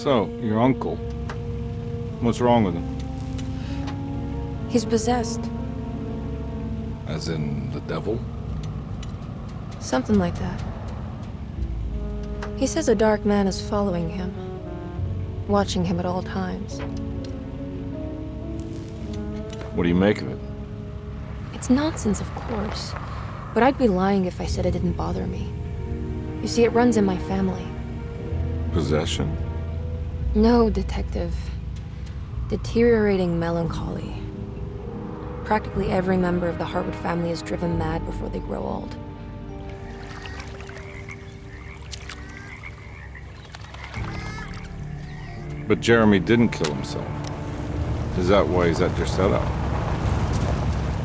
So, your uncle. What's wrong with him? He's possessed. As in the devil? Something like that. He says a dark man is following him, watching him at all times. What do you make of it? It's nonsense, of course, but I'd be lying if I said it didn't bother me. You see, it runs in my family. Possession? No, Detective. Deteriorating melancholy. Practically every member of the Harwood family is driven mad before they grow old. But Jeremy didn't kill himself. Is that why he's at your setup?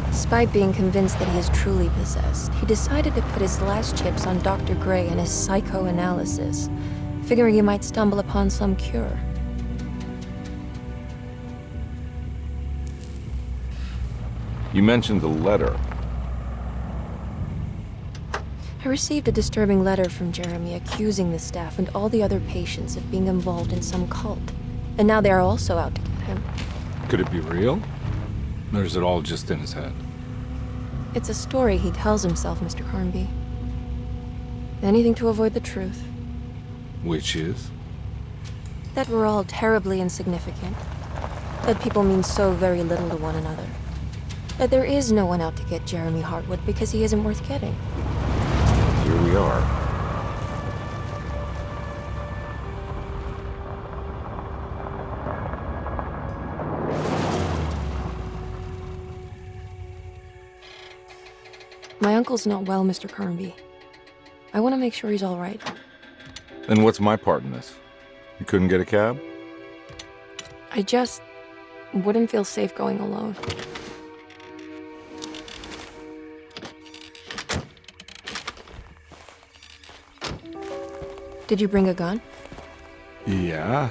Despite being convinced that he is truly possessed, he decided to put his last chips on Dr. Gray and his psychoanalysis, figuring he might stumble upon some cure. You mentioned the letter. I received a disturbing letter from Jeremy accusing the staff and all the other patients of being involved in some cult. And now they are also out to get him. Could it be real? Or is it all just in his head? It's a story he tells himself, Mr. Carnby. Anything to avoid the truth. Which is? That we're all terribly insignificant. That people mean so very little to one another. That there is no one out to get Jeremy Harwood because he isn't worth getting. Here we are. My uncle's not well, Mr. Carnby. I want to make sure he's all right. Then what's my part in this? You couldn't get a cab? I just wouldn't feel safe going alone. Did you bring a gun? Yeah.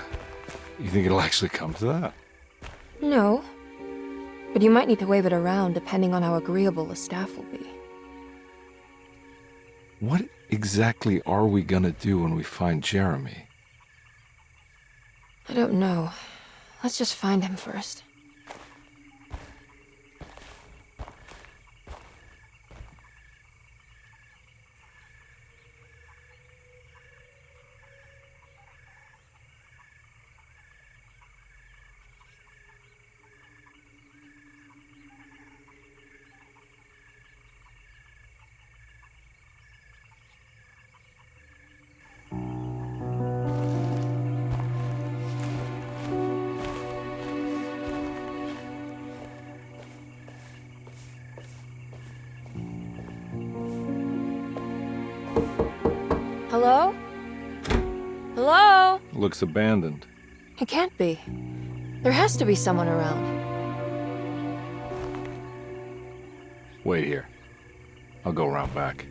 You think it'll actually come to that? No. But you might need to wave it around depending on how agreeable the staff will be. What exactly are we gonna do when we find Jeremy? I don't know. Let's just find him first. Hello? Hello? Looks abandoned. It can't be. There has to be someone around. Wait here. I'll go around back.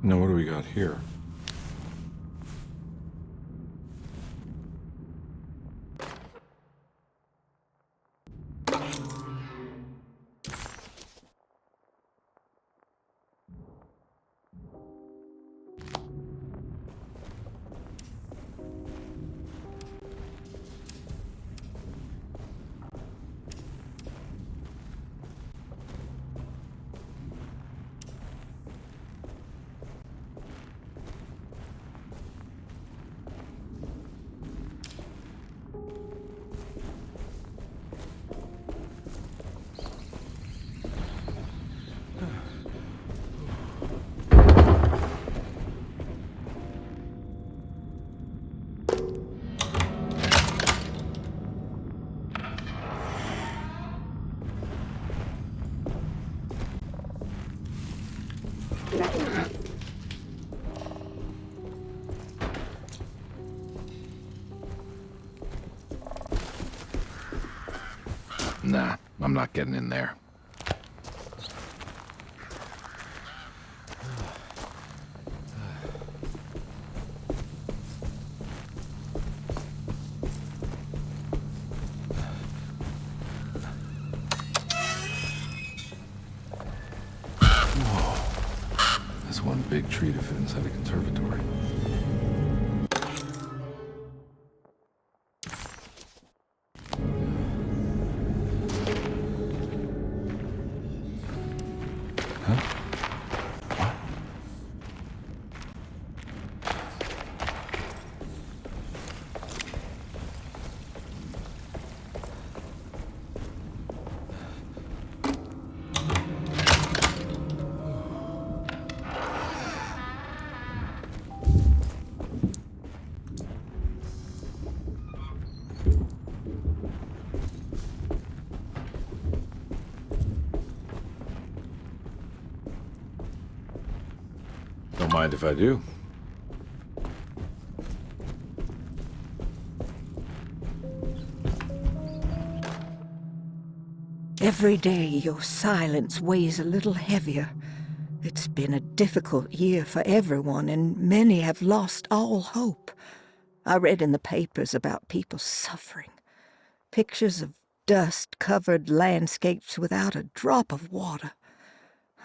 Now what do we got here? Nah, I'm not getting in there. That's one big tree to fit inside a conservatory. Don't mind if I do. Every day your silence weighs a little heavier. It's been a difficult year for everyone, and many have lost all hope. I read in the papers about people suffering. Pictures of dust-covered landscapes without a drop of water.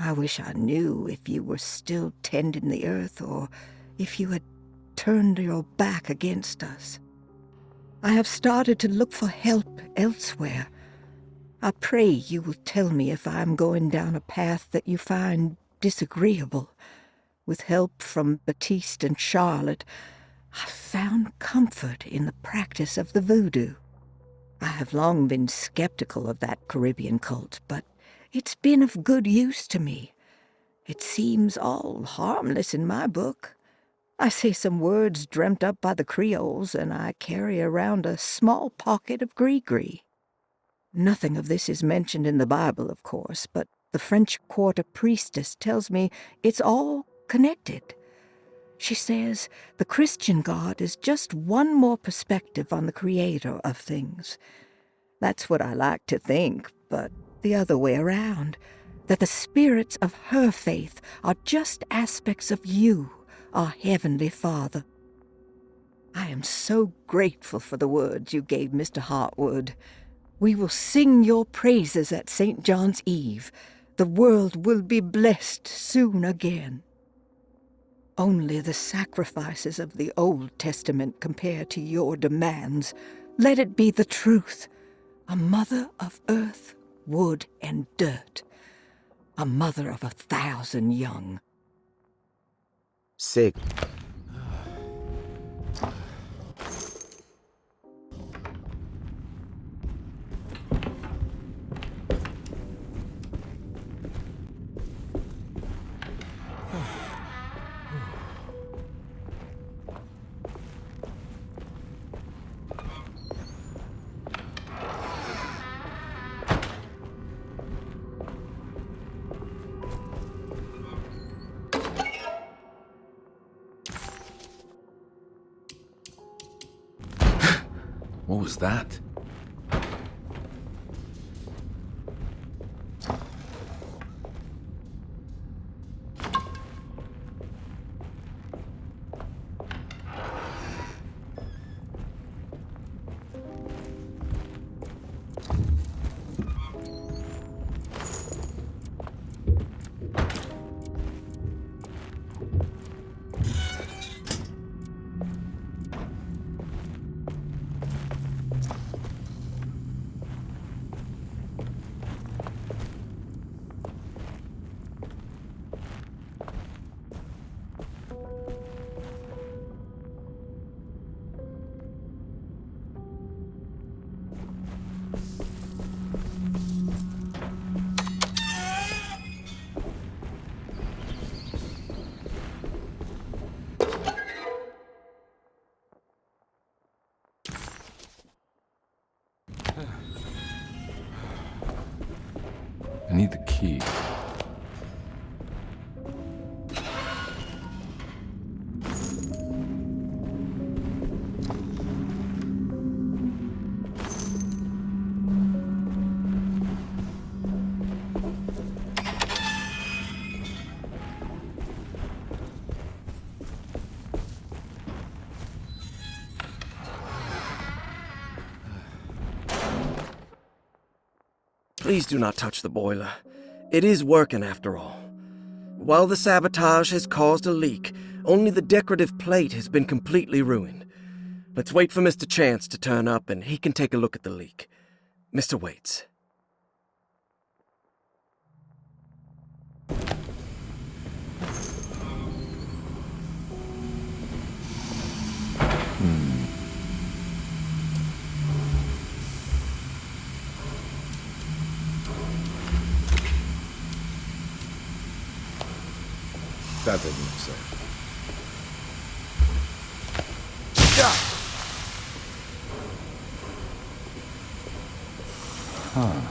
I wish I knew if you were still tending the earth or if you had turned your back against us. I have started to look for help elsewhere. I pray you will tell me if I am going down a path that you find disagreeable. With help from Baptiste and Charlotte, I found comfort in the practice of the voodoo. I have long been skeptical of that Caribbean cult, but it's been of good use to me. It seems all harmless in my book. I say some words dreamt up by the Creoles, and I carry around a small pocket of gris-gris. Nothing of this is mentioned in the Bible, of course, but the French Quarter priestess tells me it's all connected. She says the Christian God is just one more perspective on the creator of things. That's what I like to think, but the other way around, that the spirits of her faith are just aspects of you, our Heavenly Father. I am so grateful for the words you gave Mr. Hartwood. We will sing your praises at St. John's Eve. The world will be blessed soon again. Only the sacrifices of the Old Testament compare to your demands. Let it be the truth. A mother of earth, wood, and dirt. A mother of 1,000 young. Sick. What was that? I need the key. Please do not touch the boiler. It is working after all. While the sabotage has caused a leak, only the decorative plate has been completely ruined. Let's wait for Mr. Chance to turn up and he can take a look at the leak. Mr. Waits. That didn't look safe. Huh.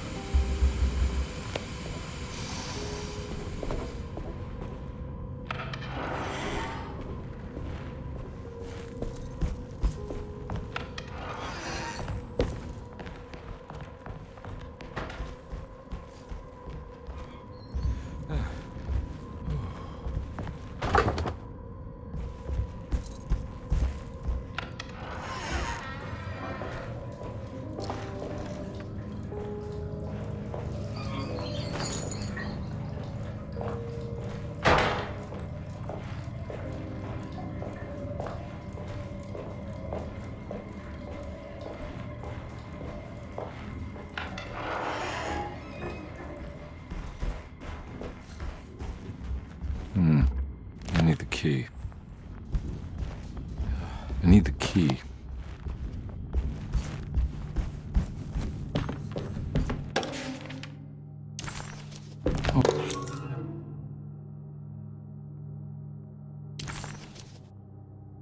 I need the key. I need the key. Oh.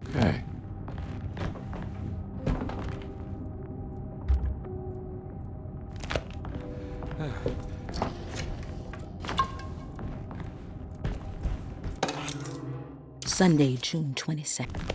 Okay. Sunday, June 22nd.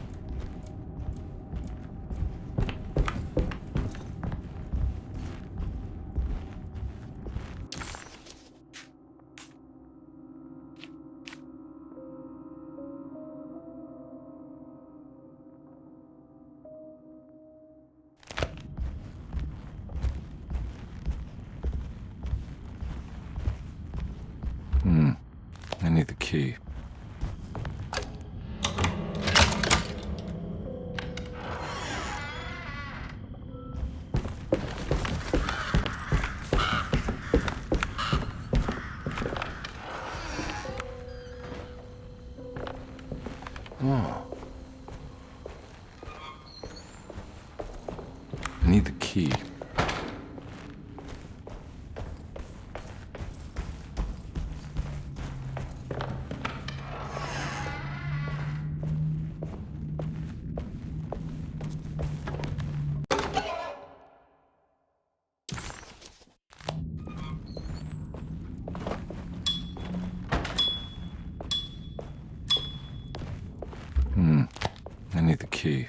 I need the key. Oh. I need the key. I need the key.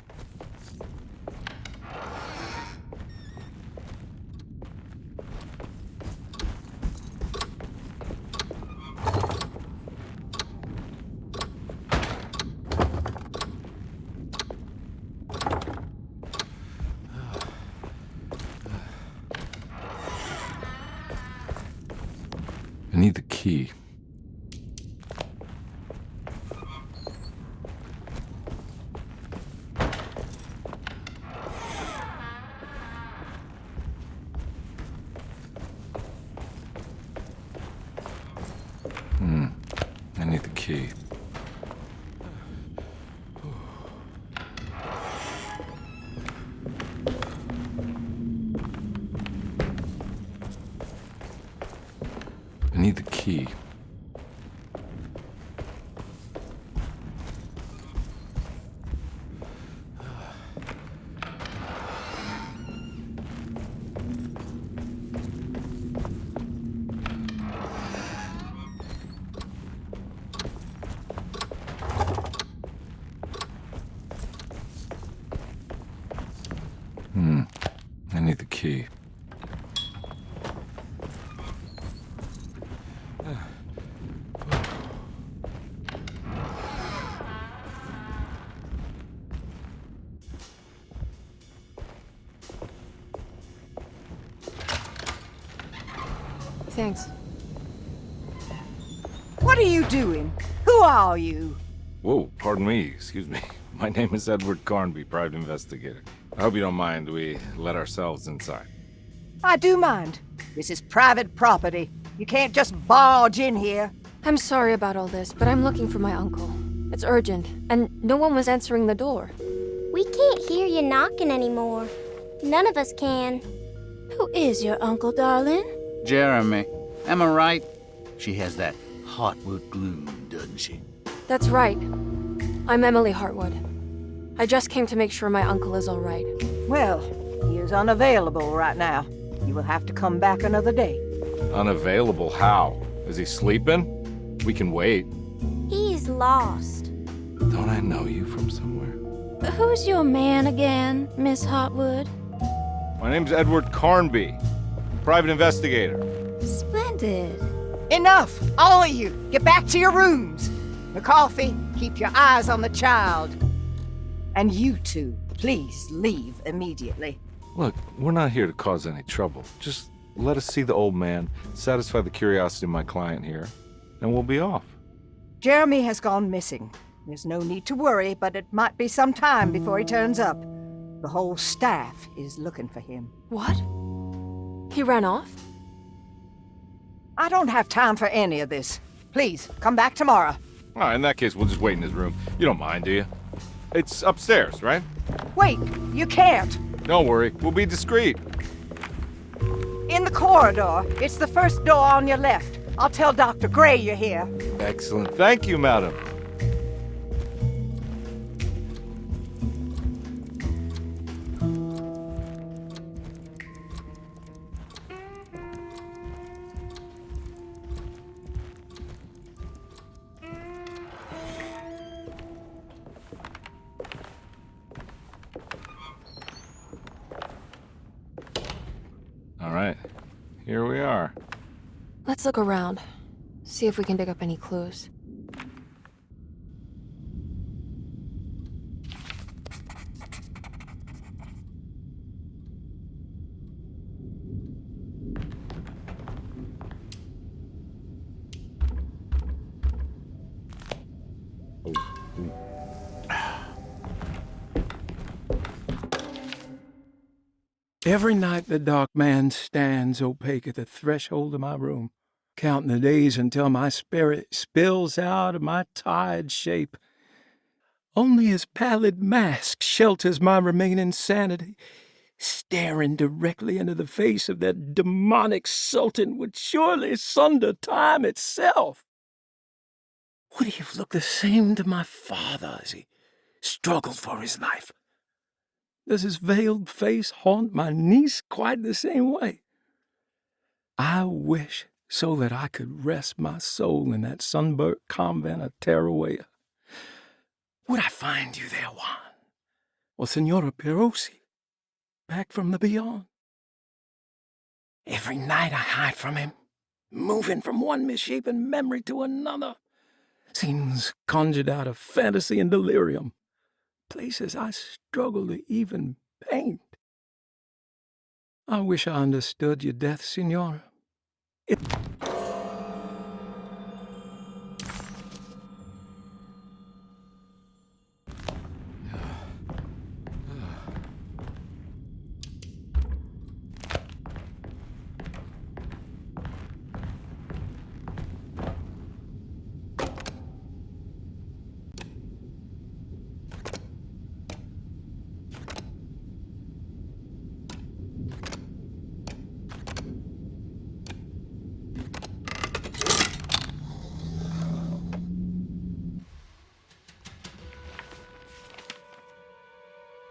I need the key. I need the key. I need the key. I need the key. Thanks. What are you doing? Who are you? Whoa, pardon me, excuse me. My name is Edward Carnby, private investigator. I hope you don't mind we let ourselves inside. I do mind. This is private property. You can't just barge in here. I'm sorry about all this, but I'm looking for my uncle. It's urgent, and no one was answering the door. We can't hear you knocking anymore. None of us can. Who is your uncle, darling? Jeremy. Am I right? She has that Hartwood gloom, doesn't she? That's right. I'm Emily Hartwood. I just came to make sure my uncle is all right. Well, he is unavailable right now. You will have to come back another day. Unavailable how? Is he sleeping? We can wait. He's lost. Don't I know you from somewhere? Who's your man again, Miss Hartwood? My name's Edward Carnby, private investigator. Splendid. Enough! All of you! Get back to your rooms! McCarthy, keep your eyes on the child. And you two, please leave immediately. Look, we're not here to cause any trouble. Just let us see the old man, satisfy the curiosity of my client here, and we'll be off. Jeremy has gone missing. There's no need to worry, but it might be some time before he turns up. The whole staff is looking for him. What? He ran off? I don't have time for any of this. Please, come back tomorrow. All right, in that case, we'll just wait in his room. You don't mind, do you? It's upstairs, right? Wait, you can't. Don't worry, we'll be discreet. In the corridor. It's the first door on your left. I'll tell Dr. Gray you're here. Excellent. Thank you, madam. All right, here we are. Let's look around. See if we can dig up any clues. Every night the dark man stands opaque at the threshold of my room, counting the days until my spirit spills out of my tired shape. Only his pallid mask shelters my remaining sanity. Staring directly into the face of that demonic sultan would surely sunder time itself. Would he have looked the same to my father as he struggled for his life? Does his veiled face haunt my niece quite the same way? I wish so that I could rest my soul in that sunburnt convent of Tarawea. Would I find you there, Juan? Or Senora Perosi, back from the beyond? Every night I hide from him, moving from one misshapen memory to another. Scenes conjured out of fantasy and delirium. Places I struggle to even paint. I wish I understood your death, Senora.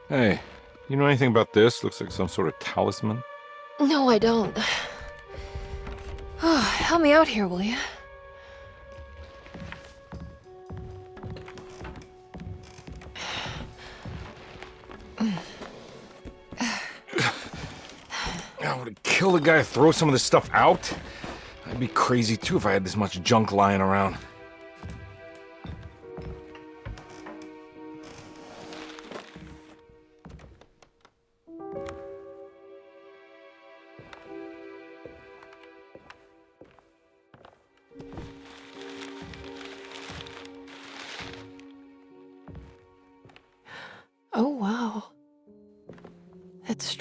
Hey, you know anything about this? Looks like some sort of talisman. No, I don't. Oh, help me out here, will you? I would kill the guy to throw some of this stuff out. I'd be crazy too if I had this much junk lying around.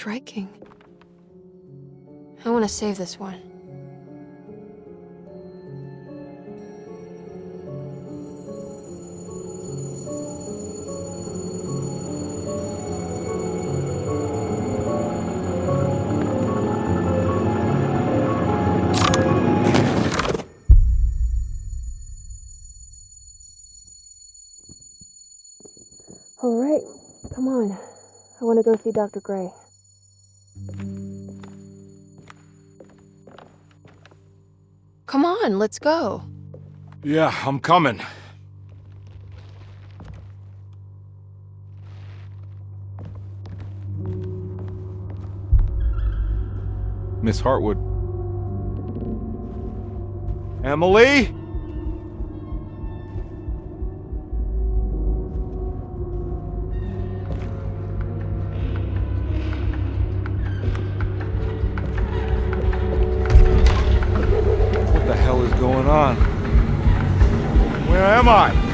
striking. I want to save this one. All right, come on. I want to go see Dr. Gray. Come on, let's go. Yeah, I'm coming. Miss Hartwood. Emily? What the hell is going on? Where am I?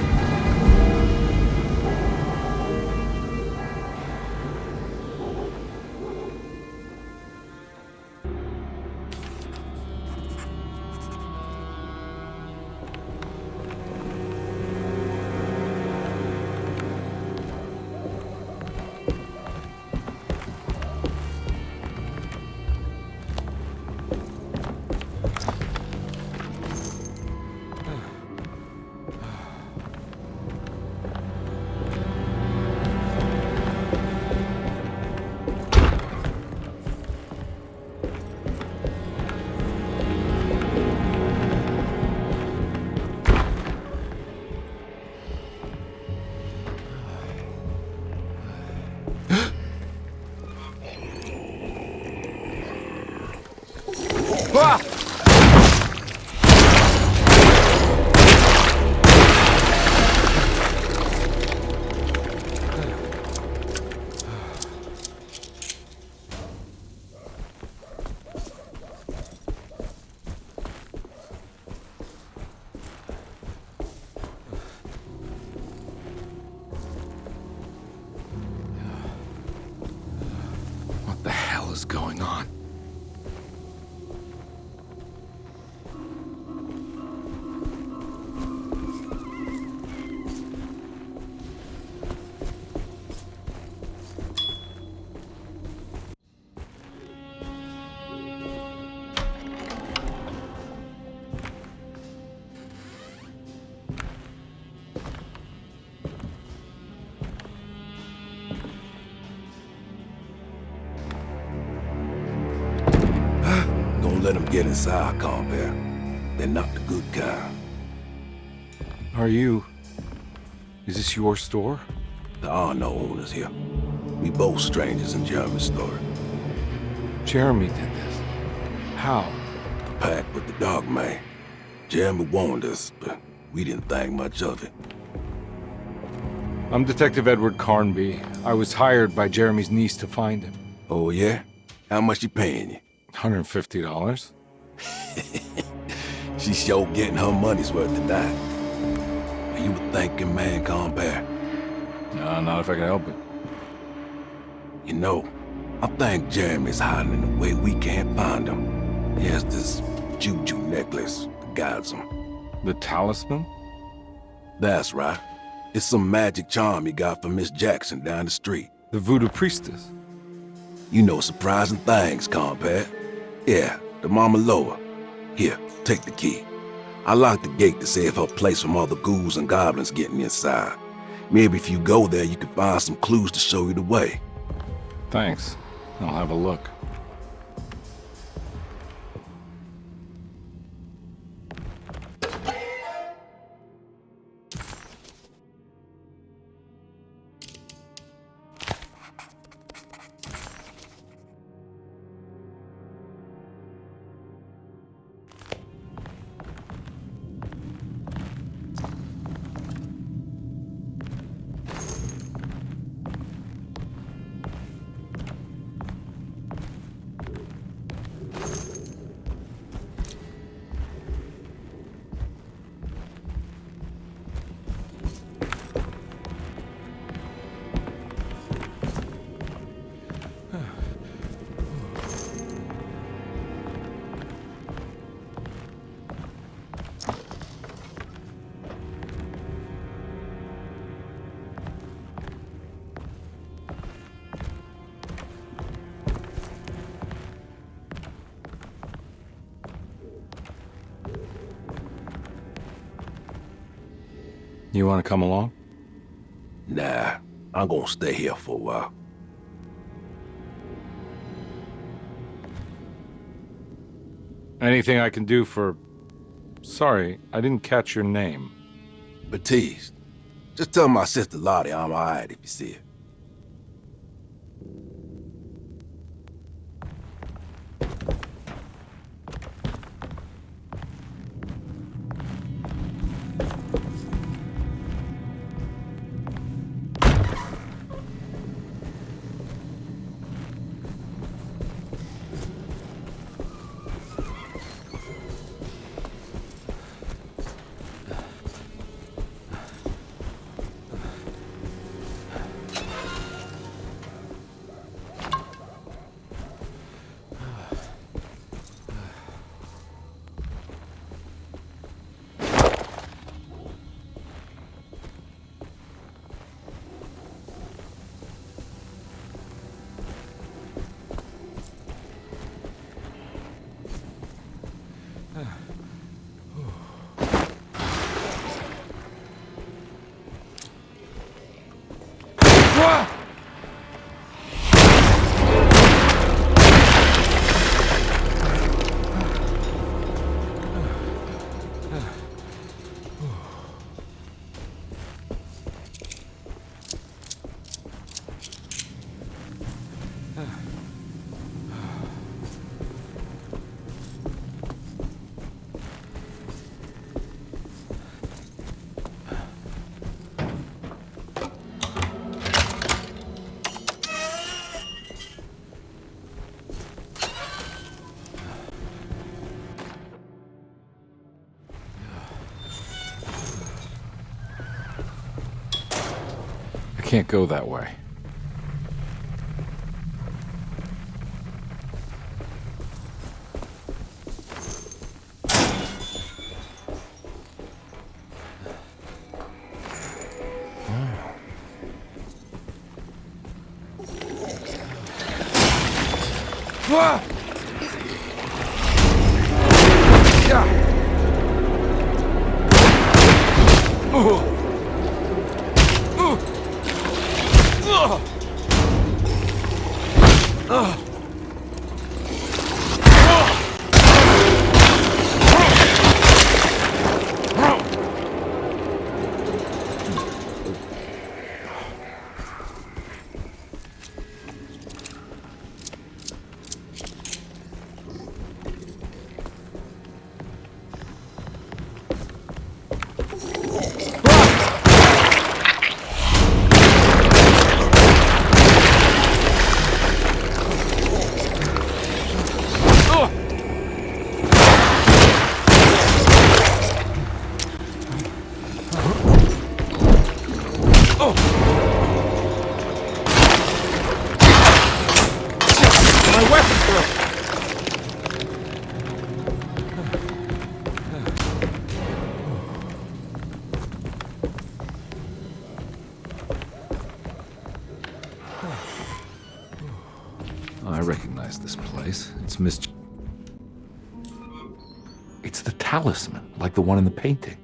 Ah! What the hell is going on? Don't let them get inside, compare. They're not the good kind. Are you... Is this your store? There are no owners here. We both strangers in Jeremy's story. Jeremy did this. How? The pact with the dog man. Jeremy warned us, but we didn't think much of it. I'm Detective Edward Carnby. I was hired by Jeremy's niece to find him. Oh, yeah? How much she paying you? $150. She's sure getting her money's worth tonight. Are you a thinking man, compare? No, not if I can help it. You know, I think Jeremy's hiding in a way we can't find him. He has this juju necklace that guides him. The talisman? That's right. It's some magic charm he got from Miss Jackson down the street. The voodoo priestess? You know surprising things, compare. Yeah, the Mama Loa. Here, take the key. I locked the gate to save her place from all the ghouls and goblins getting inside. Maybe if you go there, you can find some clues to show you the way. Thanks. I'll have a look. You want to come along? Nah, I'm gonna stay here for a while. Anything I can do for... Sorry, I didn't catch your name. Baptiste, just tell my sister Lottie I'm alright if you see her. I can't go that way. I recognize this place. It's Miss... It's the talisman, like the one in the painting.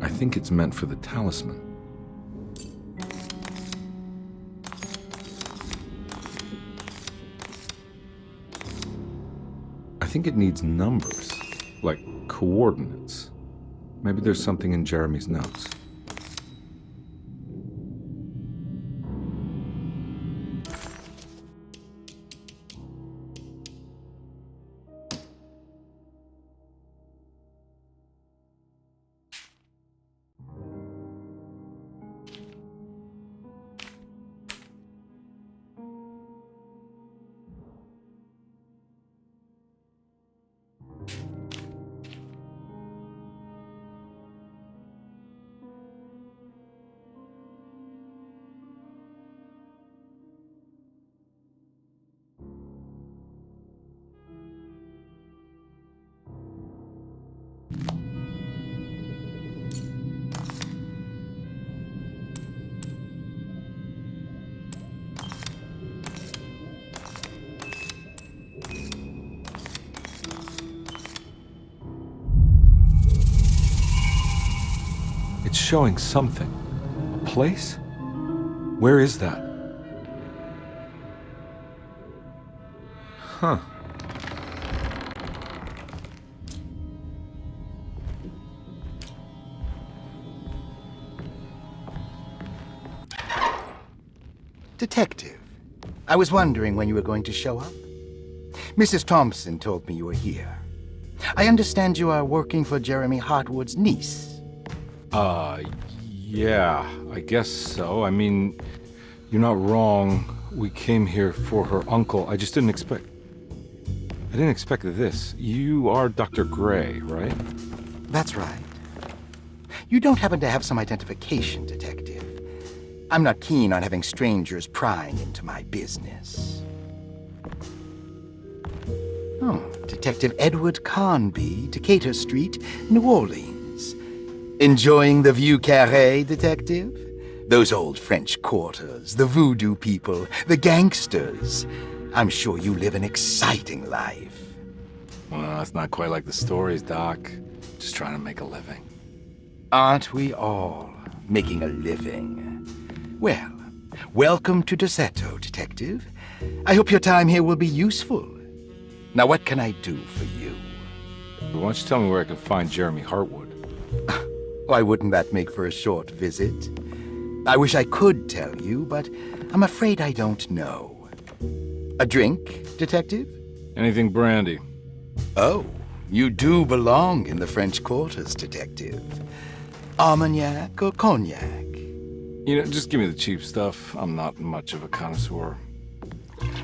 I think it's meant for the talisman. I think it needs numbers, like coordinates. Maybe there's something in Jeremy's notes. showing something. A place? Where is that? Huh. Detective, I was wondering when you were going to show up. Mrs. Thompson told me you were here. I understand you are working for Jeremy Hartwood's niece. Yeah, I guess so. I mean, you're not wrong. We came here for her uncle. I just didn't expect... I didn't expect this. You are Dr. Gray, right? That's right. You don't happen to have some identification, Detective. I'm not keen on having strangers prying into my business. Oh, Detective Edward Carnby, Decatur Street, New Orleans. Enjoying the Vieux Carré, Detective? Those old French quarters, the voodoo people, the gangsters. I'm sure you live an exciting life. Well, it's not quite like the stories, Doc. Just trying to make a living. Aren't we all making a living? Well, welcome to Deseto, Detective. I hope your time here will be useful. Now, what can I do for you? Why don't you tell me where I can find Jeremy Hartwood? Why wouldn't that make for a short visit? I wish I could tell you, but I'm afraid I don't know. A drink, Detective? Anything brandy. Oh, you do belong in the French quarters, Detective. Armagnac or cognac? You know, just give me the cheap stuff. I'm not much of a connoisseur.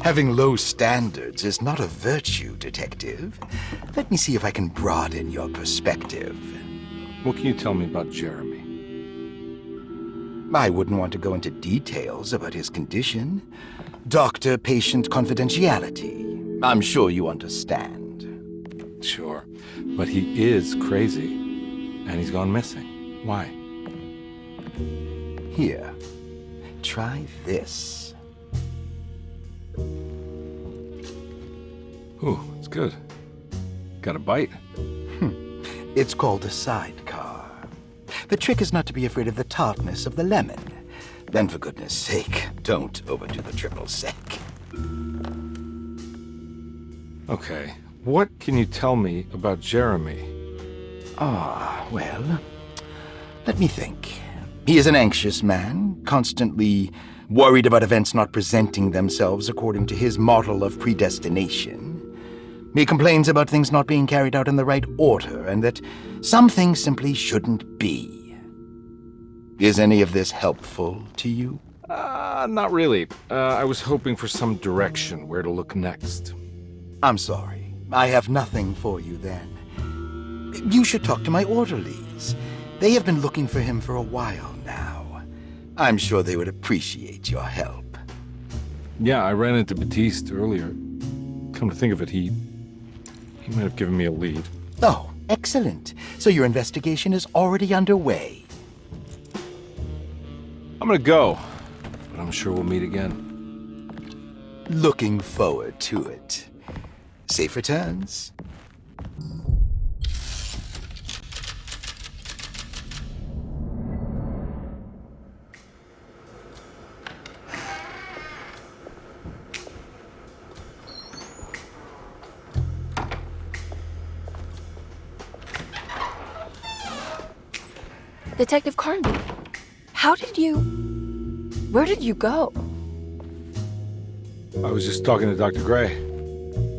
Having low standards is not a virtue, Detective. Let me see if I can broaden your perspective. What can you tell me about Jeremy? I wouldn't want to go into details about his condition. Doctor-patient confidentiality. I'm sure you understand. Sure, but he is crazy, and he's gone missing. Why? Here, try this. Ooh, it's good. Got a bite? It's called a sidecar. The trick is not to be afraid of the tartness of the lemon. Then, for goodness sake, don't overdo the triple sec. Okay, what can you tell me about Jeremy? Well, let me think. He is an anxious man, constantly worried about events not presenting themselves according to his model of predestination. He complains about things not being carried out in the right order, and that some things simply shouldn't be. Is any of this helpful to you? Not really. I was hoping for some direction where to look next. I'm sorry. I have nothing for you then. You should talk to my orderlies. They have been looking for him for a while now. I'm sure they would appreciate your help. Yeah, I ran into Batiste earlier. Come to think of it, he might have given me a lead. Oh, excellent. So your investigation is already underway. I'm gonna go, but I'm sure we'll meet again. Looking forward to it. Safe returns. Detective Carnby, where did you go? I was just talking to Dr. Gray.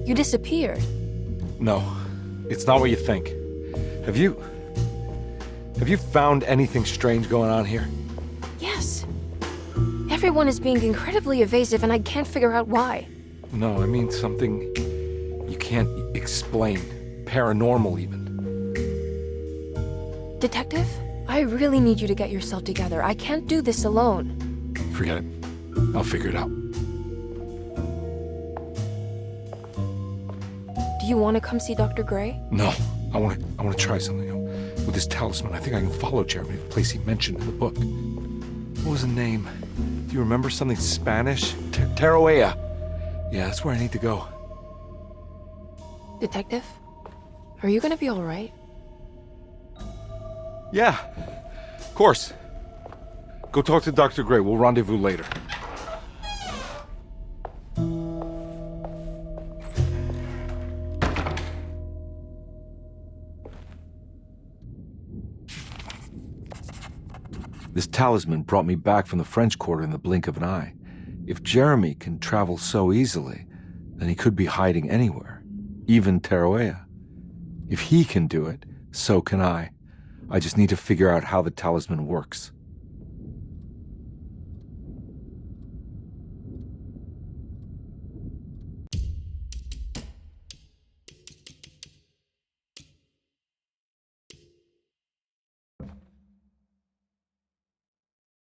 You disappeared. No, it's not what you think. Have you found anything strange going on here? Yes. Everyone is being incredibly evasive and I can't figure out why. No, I mean something you can't explain. Paranormal, even. Detective, I really need you to get yourself together. I can't do this alone. Forget it. I'll figure it out. Do you want to come see Dr. Gray? No, I want to try something. With this talisman, I think I can follow Jeremy to the place he mentioned in the book. What was the name? Do you remember something Spanish? Tarawea. Yeah, that's where I need to go. Detective, are you gonna be all right? Yeah, of course. Go talk to Dr. Gray. We'll rendezvous later. This talisman brought me back from the French Quarter in the blink of an eye. If Jeremy can travel so easily, then he could be hiding anywhere, even Tarawea. If he can do it, so can I. I just need to figure out how the talisman works.